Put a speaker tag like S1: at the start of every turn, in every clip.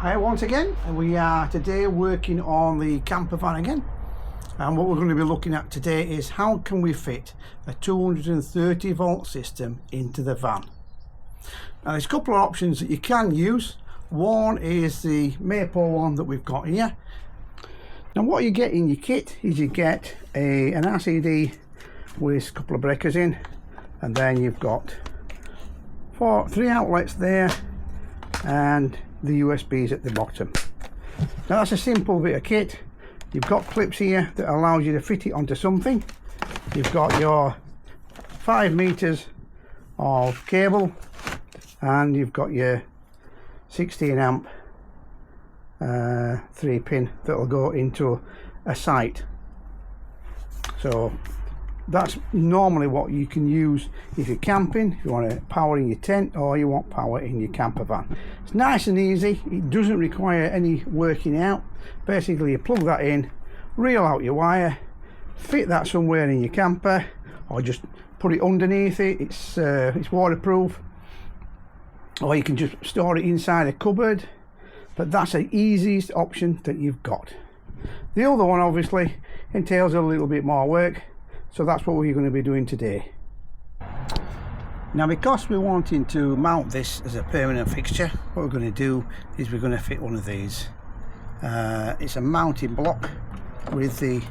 S1: Hi once again, and we are today working on the camper van again, and what we're going to be looking at today is how can we fit a 230 volt system into the van. Now there's a couple of options that you can use. One is the Maple one that we've got here. Now what you get in your kit is you get an RCD with a couple of breakers in, and then you've got three outlets there and the USBs at the bottom. Now that's a simple bit of kit. You've got clips here that allows you to fit it onto something. You've got your 5 meters of cable, and you've got your 16 amp 3-pin that will go into a site. So that's normally what you can use if you're camping, if you want to power in your tent or you want power in your camper van. It's nice and easy. It doesn't require any working out. Basically you plug that in, reel out your wire, fit that somewhere in your camper, or just put it underneath it. It's waterproof, or you can just store it inside a cupboard, but that's the easiest option that you've got. The other one obviously entails a little bit more work, so that's what we're going to be doing today. Now because we're wanting to mount this as a permanent fixture, what we're going to do is we're going to fit one of these. It's a mounting block with the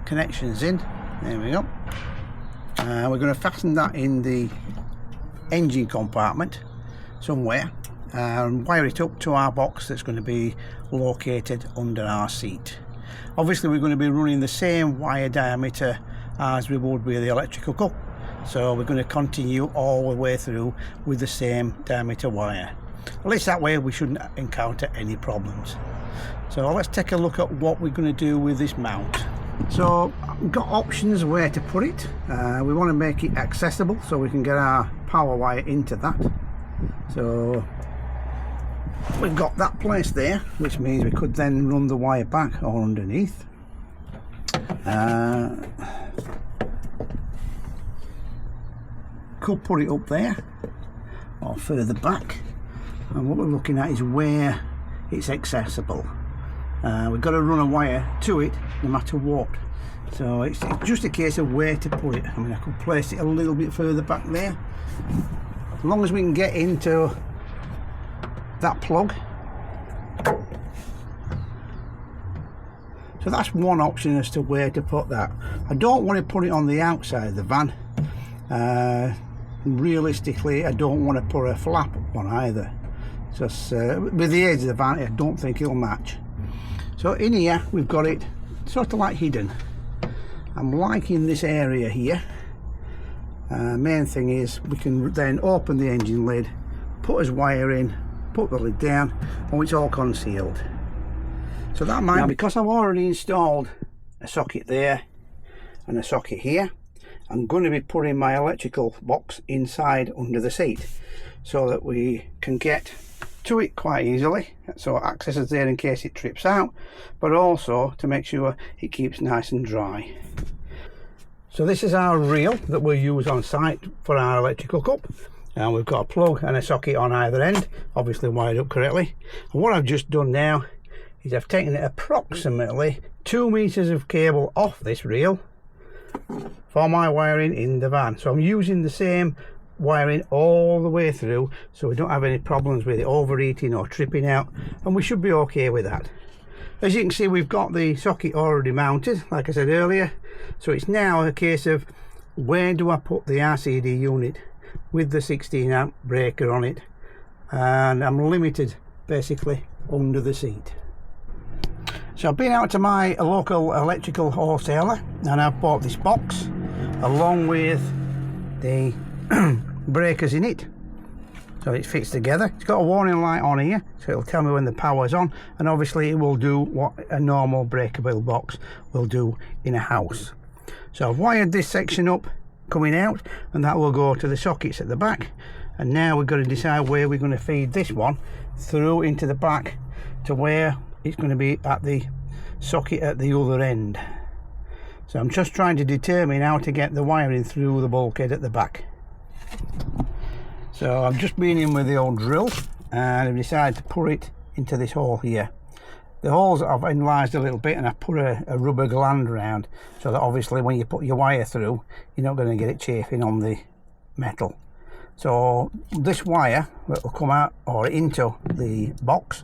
S1: connections in. There we go. We're going to fasten that in the engine compartment somewhere and wire it up to our box that's going to be located under our seat. Obviously we're going to be running the same wire diameter as we would with the electrical cup, so we're going to continue all the way through with the same diameter wire. At least that way we shouldn't encounter any problems. So let's take a look at what we're going to do with this mount. So we've got options where to put it. We want to make it accessible so we can get our power wire into that. So we've got that placed there, which means we could then run the wire back or underneath. Could put it up there or further back, and what we're looking at is where it's accessible. We've got to run a wire to it no matter what, so it's just a case of where to put it. I mean, I could place it a little bit further back there, as long as we can get into that plug. So that's one option as to where to put that. I don't want to put it on the outside of the van. Realistically, I don't want to put a flap on either. Just with the edge of the van, I don't think it'll match. So in here, we've got it sort of like hidden. I'm liking this area here. Main thing is we can then open the engine lid, put his wire in, put the lid down, and it's all concealed. So that might, now because I've already installed a socket there and a socket here, I'm going to be putting my electrical box inside under the seat so that we can get to it quite easily, so access is there in case it trips out, but also to make sure it keeps nice and dry. So this is our reel that we'll use on site for our electrical cup, and we've got a plug and a socket on either end, obviously wired up correctly. And what I've just done now is I've taken approximately 2 meters of cable off this reel for my wiring in the van. So I'm using the same wiring all the way through, so we don't have any problems with it overheating or tripping out, and we should be okay with that. As you can see, we've got the socket already mounted, like I said earlier, so it's now a case of where do I put the RCD unit with the 16 amp breaker on it, and I'm limited basically under the seat. So I've been out to my local electrical wholesaler and I've bought this box along with the breakers in it, so it fits together. It's got a warning light on here, so it'll tell me when the power's on, and obviously it will do what a normal breakable box will do in a house. So I've wired this section up coming out, and that will go to the sockets at the back, and now we've got to decide where we're going to feed this one through into the back to where it's going to be at the socket at the other end. So I'm just trying to determine how to get the wiring through the bulkhead at the back. So I've just been in with the old drill and I've decided to put it into this hole here. The holes I've enlarged a little bit, and I put a rubber gland around so that obviously when you put your wire through, you're not going to get it chafing on the metal. So this wire that will come out or into the box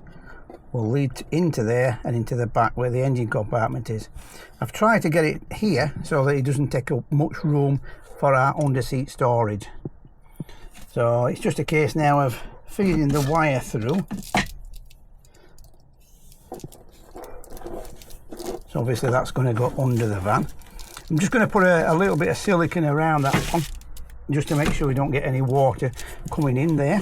S1: will lead into there and into the back where the engine compartment is. I've tried to get it here so that it doesn't take up much room for our under-seat storage. So it's just a case now of feeding the wire through. So obviously that's going to go under the van. I'm just going to put a little bit of silicone around that one, just to make sure we don't get any water coming in there.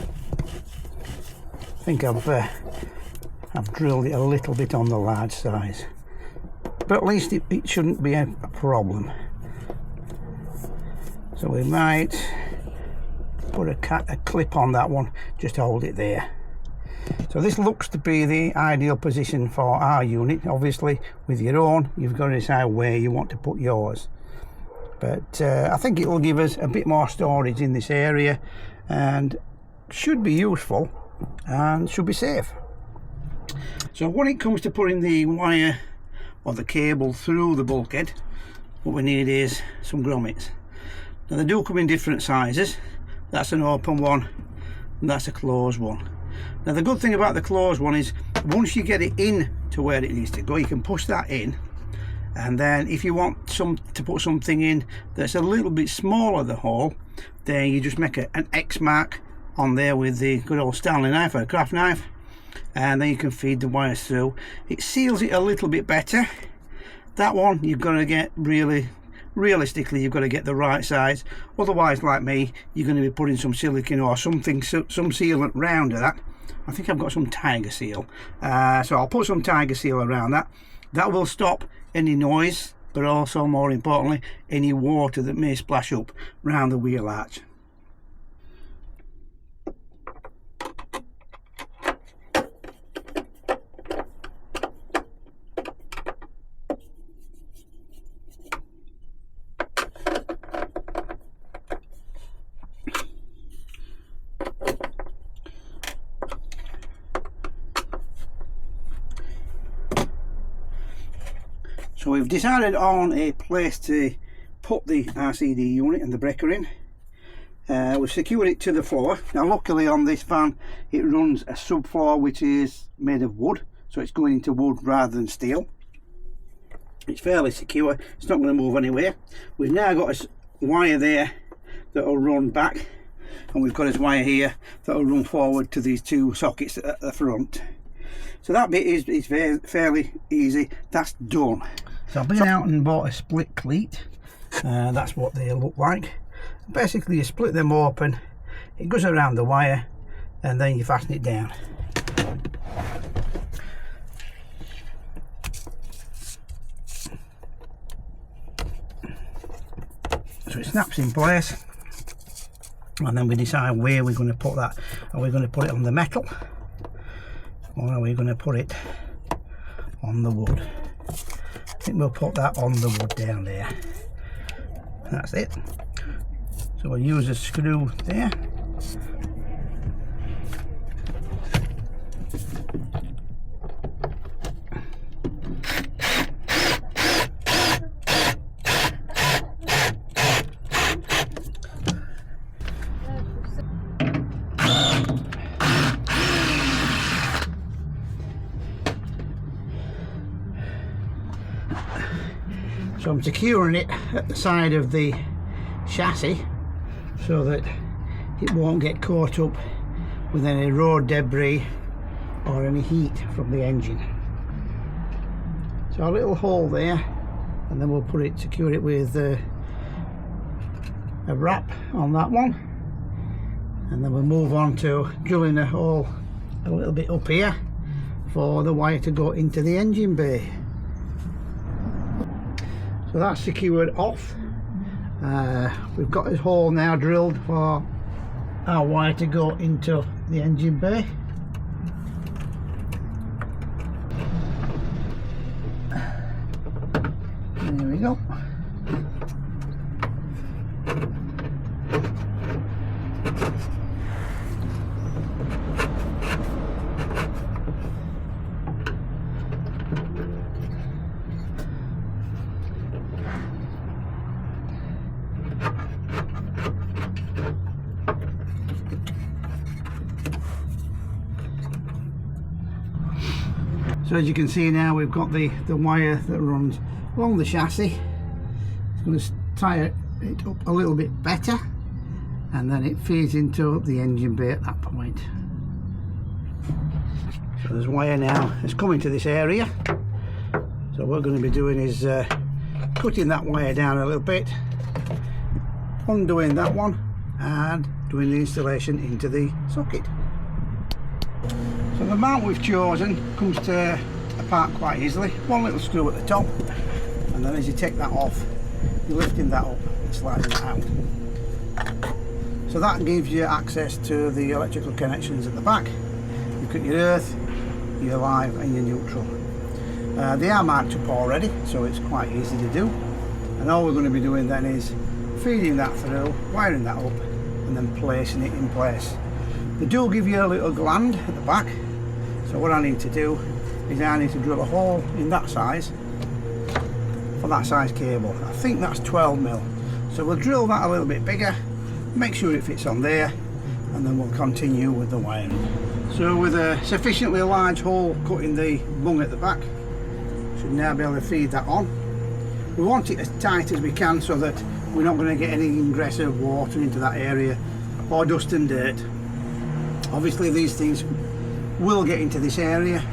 S1: I think I've drilled it a little bit on the large size, but at least it shouldn't be a problem. So we might put a clip on that one just to hold it there. So this looks to be the ideal position for our unit. Obviously with your own, you've got to decide where you want to put yours, but I think it will give us a bit more storage in this area and should be useful and should be safe. So when it comes to putting the wire or the cable through the bulkhead, what we need is some grommets. Now they do come in different sizes. That's an open one and that's a closed one. Now the good thing about the closed one is once you get it in to where it needs to go, you can push that in, and then if you want to put something in that's a little bit smaller, the hole, then you just make an X mark on there with the good old Stanley knife or a craft knife, and then you can feed the wires through. It seals it a little bit better. That one you've got to get realistically you've got to get the right size, otherwise like me you're going to be putting some silicone or something, some sealant round that. I think I've got some Tiger Seal, so I'll put some Tiger Seal around that. That will stop any noise, but also more importantly any water that may splash up round the wheel arch. So we've decided on a place to put the RCD unit and the breaker in. We've secured it to the floor. Now luckily on this van it runs a subfloor which is made of wood, so it's going into wood rather than steel. It's fairly secure, it's not going to move anywhere. We've now got a wire there that will run back, and we've got this wire here that will run forward to these two sockets at the front. So that bit is fairly easy, that's done. So I've been out and bought a split cleat. That's what they look like. Basically you split them open, it goes around the wire, and then you fasten it down. So it snaps in place, and then we decide where we're going to put that. Are we going to put it on the metal, or are we going to put it on the wood? I think we'll put that on the wood down there. That's it. So we'll use a screw there. So I'm securing it at the side of the chassis so that it won't get caught up with any road debris or any heat from the engine. So a little hole there, and then we'll secure it with a wrap on that one, and then we'll move on to drilling a hole a little bit up here for the wire to go into the engine bay. So that's secured off. We've got this hole now drilled for our wire to go into the engine bay. There we go. So as you can see now, we've got the wire that runs along the chassis. It's going to tie it up a little bit better, and then it feeds into the engine bay at that point. So there's wire now, it's coming to this area. So what we're going to be doing is cutting that wire down a little bit, undoing that one, and doing the installation into the socket. So the mount we've chosen comes to apart quite easily. One little screw at the top, and then as you take that off, you're lifting that up and sliding it out. So that gives you access to the electrical connections at the back. You've got your earth, your live and your neutral. They are marked up already, so it's quite easy to do. And all we're going to be doing then is feeding that through, wiring that up, and then placing it in place. They do give you a little gland at the back, so what I need to do is I need to drill a hole in that size for that size cable. I think that's 12mm, so we'll drill that a little bit bigger, make sure it fits on there, and then we'll continue with the wiring. So with a sufficiently large hole cut in the bung at the back, should now be able to feed that on. We want it as tight as we can so that we're not going to get any ingress of water into that area, or dust and dirt. Obviously these things will get into this area,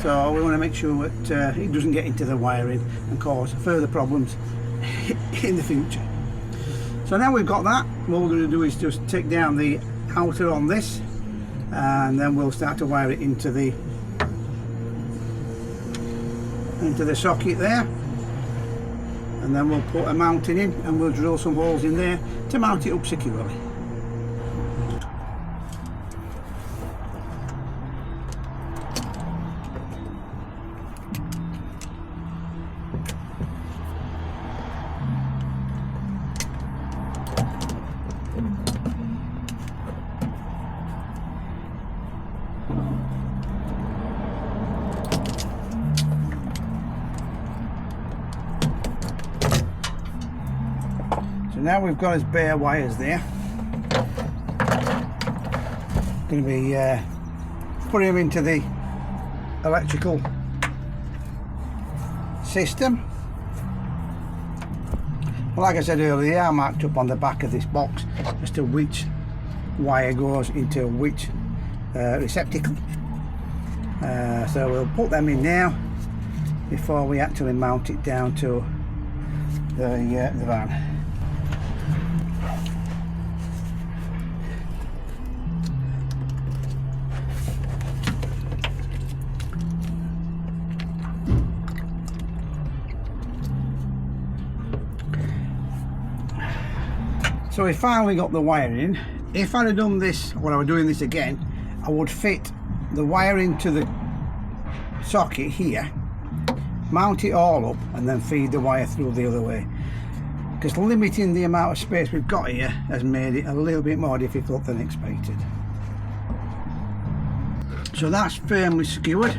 S1: so we want to make sure that it doesn't get into the wiring and cause further problems in the future. So now we've got that, what we're going to do is just take down the outer on this, and then we'll start to wire it into the socket there, and then we'll put a mounting in and we'll drill some holes in there to mount it up securely. So now we've got his bare wires there. Going to be putting them into the electrical system. Well, like I said earlier, they are marked up on the back of this box as to which wire goes into which receptacle. So we'll put them in now before we actually mount it down to the van. So we finally got the wiring in. If I'd have done this when I was doing this again, I would fit the wiring to the socket here, mount it all up, and then feed the wire through the other way, because limiting the amount of space we've got here has made it a little bit more difficult than expected. So that's firmly secured.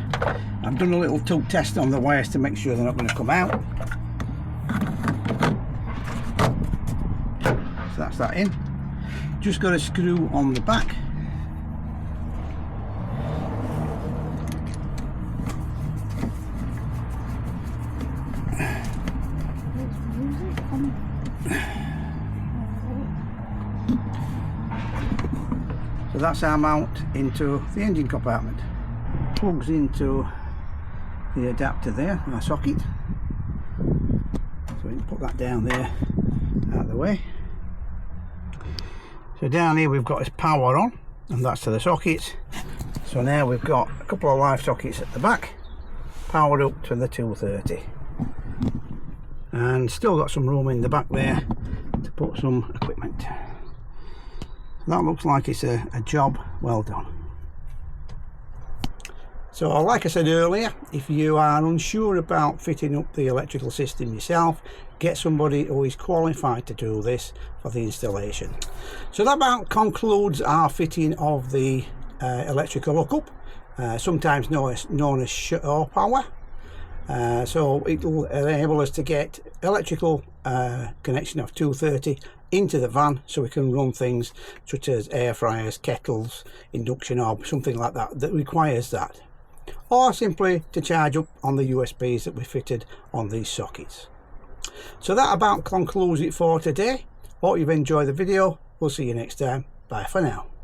S1: I've done a little tug test on the wires to make sure they're not going to come out. So that's that in. Just got a screw on the back. So that's our mount into the engine compartment. Plugs into the adapter there, our socket. So we can put that down there out of the way. So down here we've got this power on, and that's to the sockets. So now we've got a couple of live sockets at the back, powered up to the 230. And still got some room in the back there to put some equipment. That looks like it's a job well done. So like I said earlier, if you are unsure about fitting up the electrical system yourself, get somebody who is qualified to do this for the installation. So that about concludes our fitting of the electrical hookup, sometimes known as shore power. So it will enable us to get electrical connection of 230 into the van, so we can run things such as air fryers, kettles, induction hob, something like that that requires that. or simply to charge up on the USBs that we fitted on these sockets. So that about concludes it for today. Hope you've enjoyed the video. We'll see you next time. Bye for now.